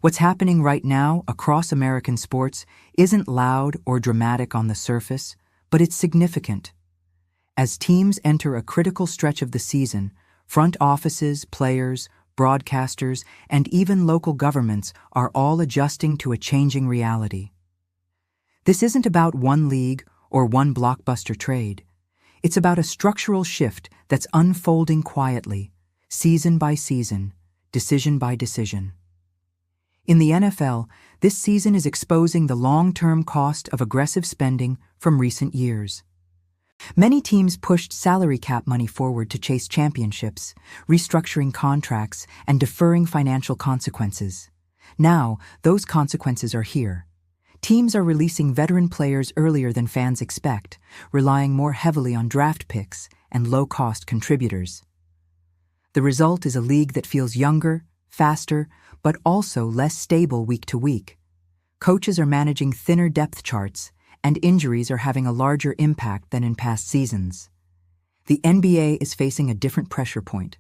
What's happening right now across American sports isn't loud or dramatic on the surface, but it's significant. As teams enter a critical stretch of the season, front offices, players, broadcasters, and even local governments are all adjusting to a changing reality. This isn't about one league or one blockbuster trade. It's about a structural shift that's unfolding quietly, season by season, decision by decision. In the NFL, this season is exposing the long-term cost of aggressive spending from recent years. Many teams pushed salary cap money forward to chase championships, restructuring contracts and deferring financial consequences. Now, those consequences are here. Teams are releasing veteran players earlier than fans expect, relying more heavily on draft picks and low-cost contributors. The result is a league that feels younger, faster, but also less stable week to week. Coaches are managing thinner depth charts, and injuries are having a larger impact than in past seasons. The NBA is facing a different pressure point.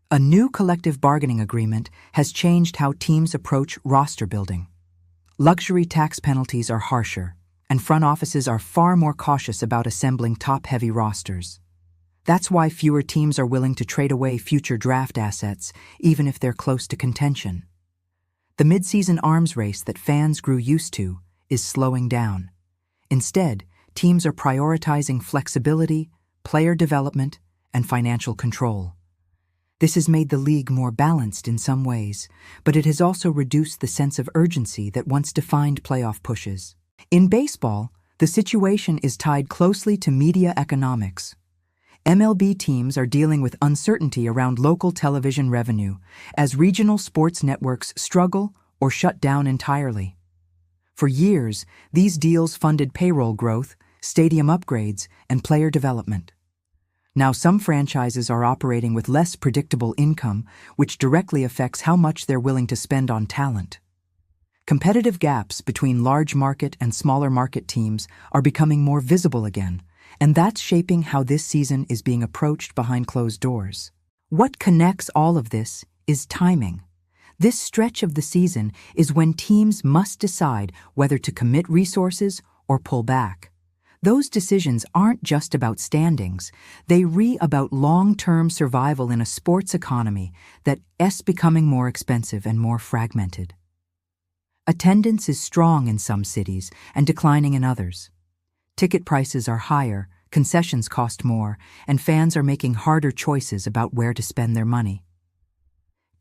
A new collective bargaining agreement has changed how teams approach roster building. Luxury tax penalties are harsher, and front offices are far more cautious about assembling top-heavy rosters. That's why fewer teams are willing to trade away future draft assets, even if they're close to contention. The mid-season arms race that fans grew used to is slowing down. Instead, teams are prioritizing flexibility, player development, and financial control. This has made the league more balanced in some ways, but it has also reduced the sense of urgency that once defined playoff pushes. In baseball, the situation is tied closely to media economics. MLB teams are dealing with uncertainty around local television revenue as regional sports networks struggle or shut down entirely. For years, these deals funded payroll growth, stadium upgrades, and player development. Now some franchises are operating with less predictable income, which directly affects how much they're willing to spend on talent. Competitive gaps between large market and smaller market teams are becoming more visible again, and that's shaping how this season is being approached behind closed doors. What connects all of this is timing. This stretch of the season is when teams must decide whether to commit resources or pull back. Those decisions aren't just about standings, they're about long-term survival in a sports economy that's becoming more expensive and more fragmented. Attendance is strong in some cities and declining in others. Ticket prices are higher, concessions cost more, and fans are making harder choices about where to spend their money.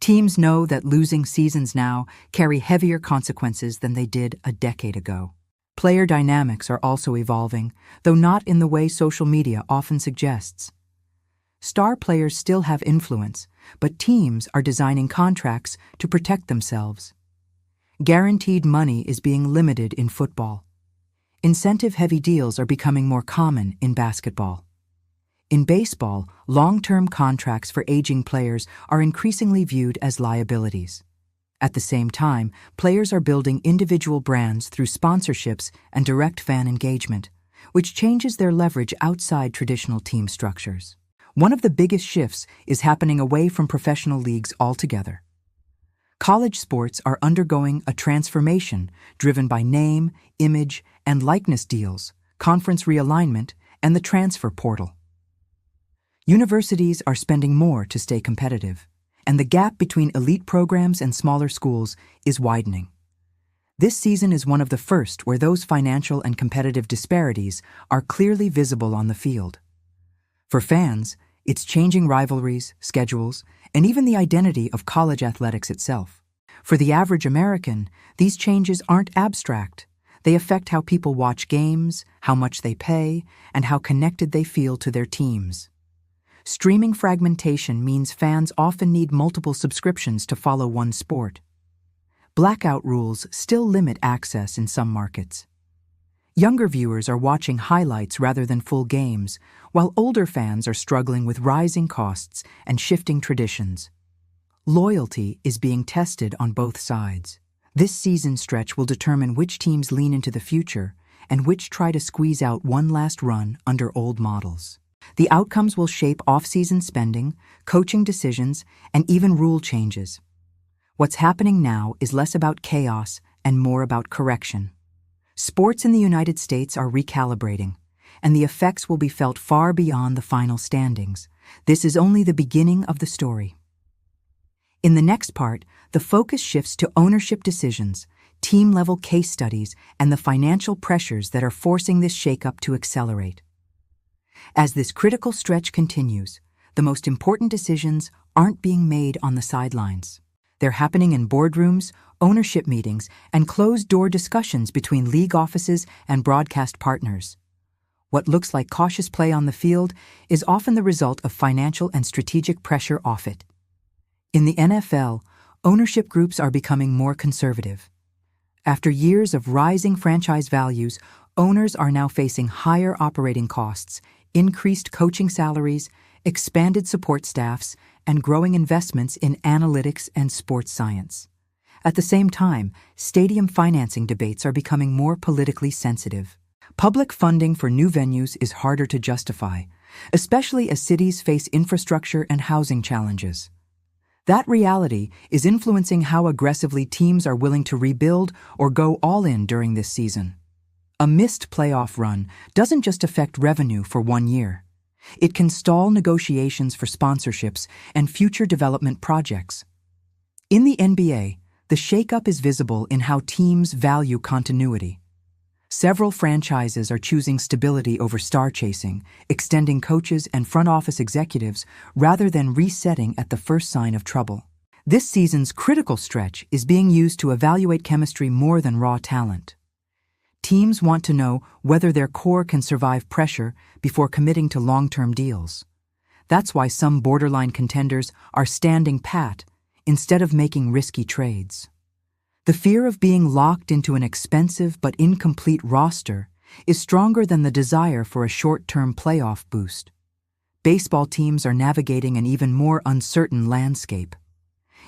Teams know that losing seasons now carry heavier consequences than they did a decade ago. Player dynamics are also evolving, though not in the way social media often suggests. Star players still have influence, but teams are designing contracts to protect themselves. Guaranteed money is being limited in football. Incentive-heavy deals are becoming more common in basketball. In baseball, long-term contracts for aging players are increasingly viewed as liabilities. At the same time, players are building individual brands through sponsorships and direct fan engagement, which changes their leverage outside traditional team structures. One of the biggest shifts is happening away from professional leagues altogether. College sports are undergoing a transformation driven by name, image, and likeness deals, conference realignment, and the transfer portal. Universities are spending more to stay competitive, and the gap between elite programs and smaller schools is widening. This season is one of the first where those financial and competitive disparities are clearly visible on the field. For fans, it's changing rivalries, schedules, and even the identity of college athletics itself. For the average American, these changes aren't abstract. They affect how people watch games, how much they pay, and how connected they feel to their teams. Streaming fragmentation means fans often need multiple subscriptions to follow one sport. Blackout rules still limit access in some markets. Younger viewers are watching highlights rather than full games, while older fans are struggling with rising costs and shifting traditions. Loyalty is being tested on both sides. This season stretch will determine which teams lean into the future and which try to squeeze out one last run under old models. The outcomes will shape off-season spending, coaching decisions, and even rule changes. What's happening now is less about chaos and more about correction. Sports in the United States are recalibrating, and the effects will be felt far beyond the final standings. This is only the beginning of the story. In the next part, the focus shifts to ownership decisions, team-level case studies, and the financial pressures that are forcing this shakeup to accelerate. As this critical stretch continues, the most important decisions aren't being made on the sidelines. They're happening in boardrooms, ownership meetings, and closed-door discussions between league offices and broadcast partners. What looks like cautious play on the field is often the result of financial and strategic pressure off it. In the NFL, ownership groups are becoming more conservative. After years of rising franchise values, owners are now facing higher operating costs, increased coaching salaries, expanded support staffs, and growing investments in analytics and sports science. At the same time, stadium financing debates are becoming more politically sensitive. Public funding for new venues is harder to justify, especially as cities face infrastructure and housing challenges. That reality is influencing how aggressively teams are willing to rebuild or go all in during this season. A missed playoff run doesn't just affect revenue for 1 year. It can stall negotiations for sponsorships and future development projects. In the NBA, the shakeup is visible in how teams value continuity. Several franchises are choosing stability over star chasing, extending coaches and front office executives rather than resetting at the first sign of trouble. This season's critical stretch is being used to evaluate chemistry more than raw talent. Teams want to know whether their core can survive pressure before committing to long-term deals. That's why some borderline contenders are standing pat instead of making risky trades. The fear of being locked into an expensive but incomplete roster is stronger than the desire for a short-term playoff boost. Baseball teams are navigating an even more uncertain landscape.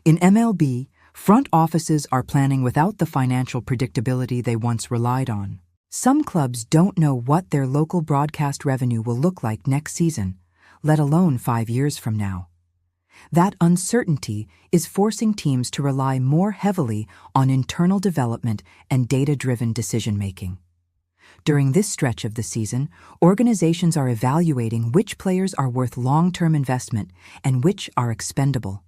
In MLB, front offices are planning without the financial predictability they once relied on. Some clubs don't know what their local broadcast revenue will look like next season, let alone 5 years from now. That uncertainty is forcing teams to rely more heavily on internal development and data-driven decision-making. During this stretch of the season, organizations are evaluating which players are worth long-term investment and which are expendable.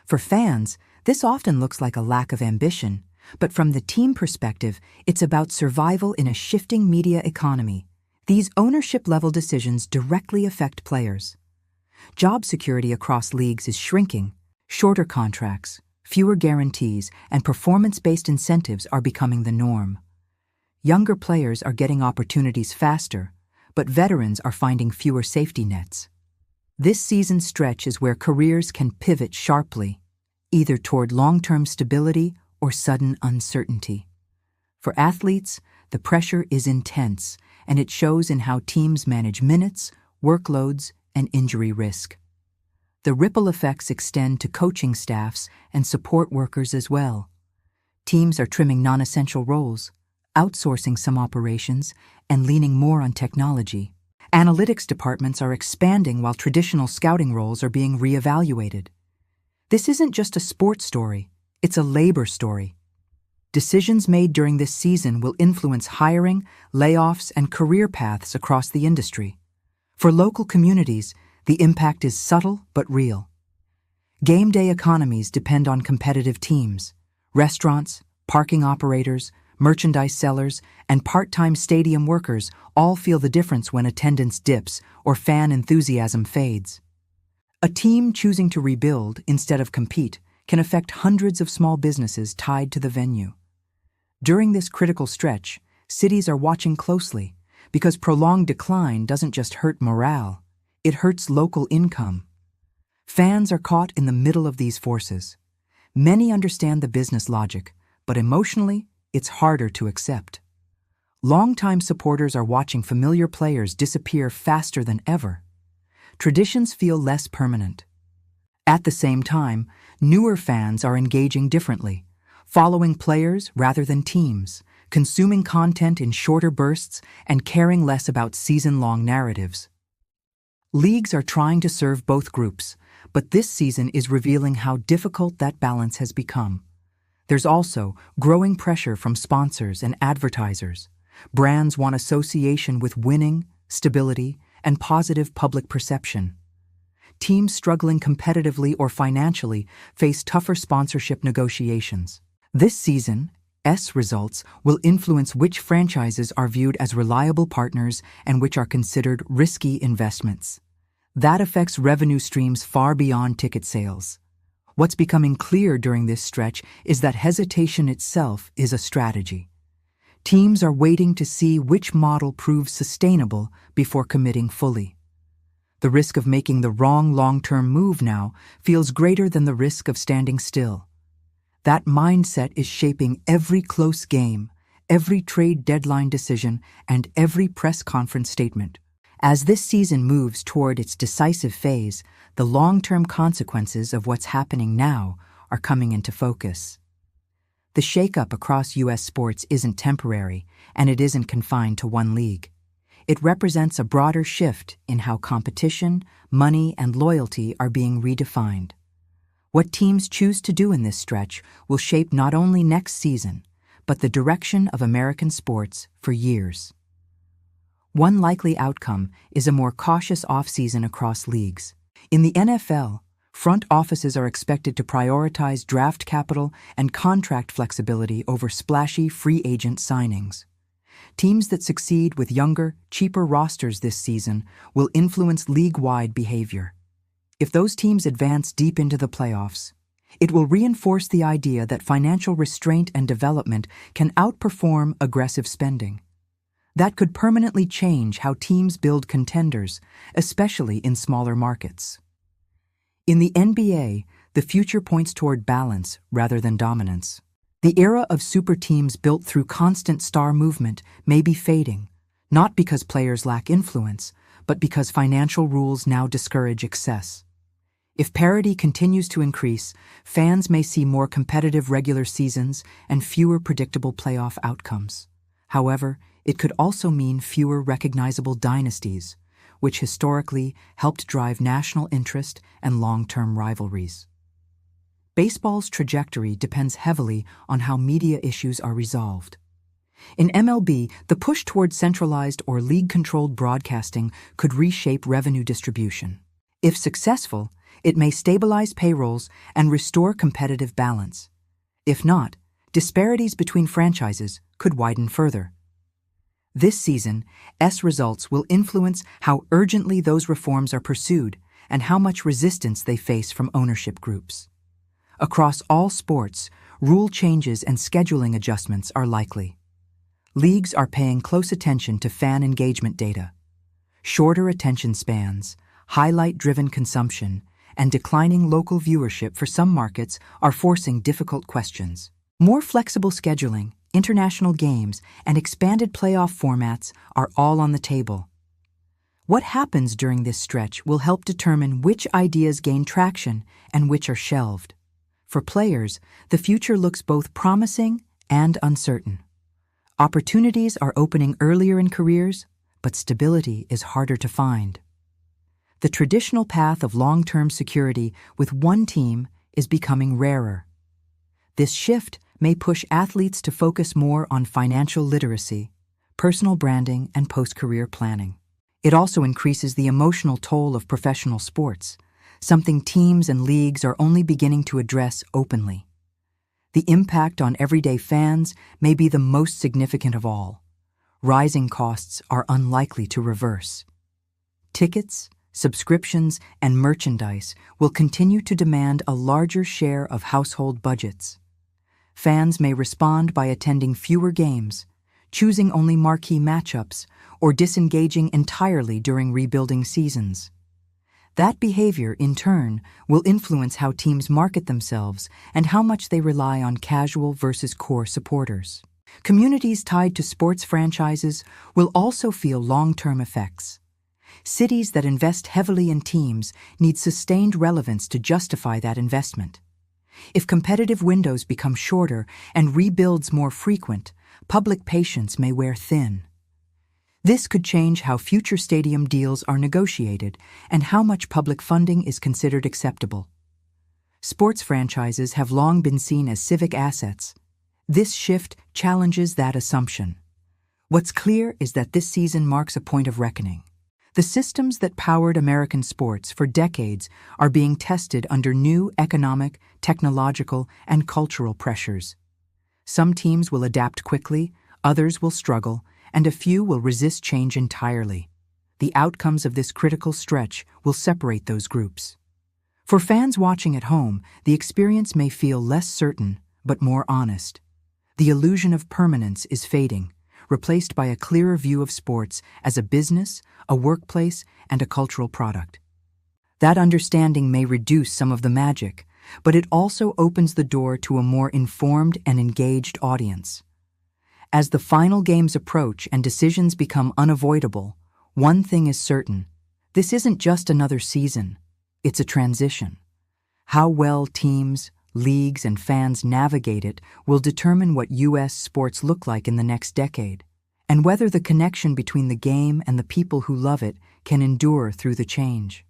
For fans, this often looks like a lack of ambition, but from the team perspective, it's about survival in a shifting media economy. These ownership-level decisions directly affect players. Job security across leagues is shrinking. Shorter contracts, fewer guarantees, and performance-based incentives are becoming the norm. Younger players are getting opportunities faster, but veterans are finding fewer safety nets. This season's stretch is where careers can pivot sharply, either toward long-term stability or sudden uncertainty. For athletes, the pressure is intense, and it shows in how teams manage minutes, workloads, and injury risk. The ripple effects extend to coaching staffs and support workers as well. Teams are trimming non-essential roles, outsourcing some operations, and leaning more on technology. Analytics departments are expanding while traditional scouting roles are being reevaluated. This isn't just a sports story, it's a labor story. Decisions made during this season will influence hiring, layoffs, and career paths across the industry. For local communities, the impact is subtle but real. Game day economies depend on competitive teams. Restaurants, parking operators, merchandise sellers, and part-time stadium workers all feel the difference when attendance dips or fan enthusiasm fades. A team choosing to rebuild instead of compete can affect hundreds of small businesses tied to the venue. During this critical stretch, cities are watching closely because prolonged decline doesn't just hurt morale, it hurts local income. Fans are caught in the middle of these forces. Many understand the business logic, but emotionally, it's harder to accept. Longtime supporters are watching familiar players disappear faster than ever. Traditions feel less permanent. At the same time, newer fans are engaging differently, following players rather than teams, consuming content in shorter bursts, and caring less about season-long narratives. Leagues are trying to serve both groups, but this season is revealing how difficult that balance has become. There's also growing pressure from sponsors and advertisers. Brands want association with winning, stability, and positive public perception. Teams struggling competitively or financially face tougher sponsorship negotiations. This season, results will influence which franchises are viewed as reliable partners and which are considered risky investments. That affects revenue streams far beyond ticket sales. What's becoming clear during this stretch is that hesitation itself is a strategy. Teams are waiting to see which model proves sustainable before committing fully. The risk of making the wrong long-term move now feels greater than the risk of standing still. That mindset is shaping every close game, every trade deadline decision, and every press conference statement. As this season moves toward its decisive phase, the long-term consequences of what's happening now are coming into focus. The shakeup across U.S. sports isn't temporary, and it isn't confined to one league. It represents a broader shift in how competition, money, and loyalty are being redefined. What teams choose to do in this stretch will shape not only next season, but the direction of American sports for years. One likely outcome is a more cautious offseason across leagues. In the NFL, front offices are expected to prioritize draft capital and contract flexibility over splashy free agent signings. Teams that succeed with younger, cheaper rosters this season will influence league-wide behavior. If those teams advance deep into the playoffs, it will reinforce the idea that financial restraint and development can outperform aggressive spending. That could permanently change how teams build contenders, especially in smaller markets. In the NBA, the future points toward balance rather than dominance. The era of super teams built through constant star movement may be fading, not because players lack influence, but because financial rules now discourage excess. If parity continues to increase, fans may see more competitive regular seasons and fewer predictable playoff outcomes. However, it could also mean fewer recognizable dynasties, which historically helped drive national interest and long-term rivalries. Baseball's trajectory depends heavily on how media issues are resolved. In MLB, the push toward centralized or league-controlled broadcasting could reshape revenue distribution. If successful, it may stabilize payrolls and restore competitive balance. If not, disparities between franchises could widen further. This season, results will influence how urgently those reforms are pursued and how much resistance they face from ownership groups. Across all sports, rule changes and scheduling adjustments are likely. Leagues are paying close attention to fan engagement data. Shorter attention spans, highlight-driven consumption, and declining local viewership for some markets are forcing difficult questions. More flexible scheduling, international games, and expanded playoff formats are all on the table. What happens during this stretch will help determine which ideas gain traction and which are shelved. For players, the future looks both promising and uncertain. Opportunities are opening earlier in careers, but stability is harder to find. The traditional path of long-term security with one team is becoming rarer. This shift may push athletes to focus more on financial literacy, personal branding, and post-career planning. It also increases the emotional toll of professional sports, something teams and leagues are only beginning to address openly. The impact on everyday fans may be the most significant of all. Rising costs are unlikely to reverse. Tickets, subscriptions, and merchandise will continue to demand a larger share of household budgets. Fans may respond by attending fewer games, choosing only marquee matchups, or disengaging entirely during rebuilding seasons. That behavior, in turn, will influence how teams market themselves and how much they rely on casual versus core supporters. Communities tied to sports franchises will also feel long-term effects. Cities that invest heavily in teams need sustained relevance to justify that investment. If competitive windows become shorter and rebuilds more frequent, public patience may wear thin. This could change how future stadium deals are negotiated and how much public funding is considered acceptable. Sports franchises have long been seen as civic assets. This shift challenges that assumption. What's clear is that this season marks a point of reckoning. The systems that powered American sports for decades are being tested under new economic, technological, and cultural pressures. Some teams will adapt quickly, others will struggle, and a few will resist change entirely. The outcomes of this critical stretch will separate those groups. For fans watching at home, the experience may feel less certain, but more honest. The illusion of permanence is fading, replaced by a clearer view of sports as a business, a workplace, and a cultural product. That understanding may reduce some of the magic, but it also opens the door to a more informed and engaged audience. As the final games approach and decisions become unavoidable, one thing is certain: this isn't just another season, it's a transition. How well teams, leagues, and fans navigate it will determine what U.S. sports look like in the next decade, and whether the connection between the game and the people who love it can endure through the change.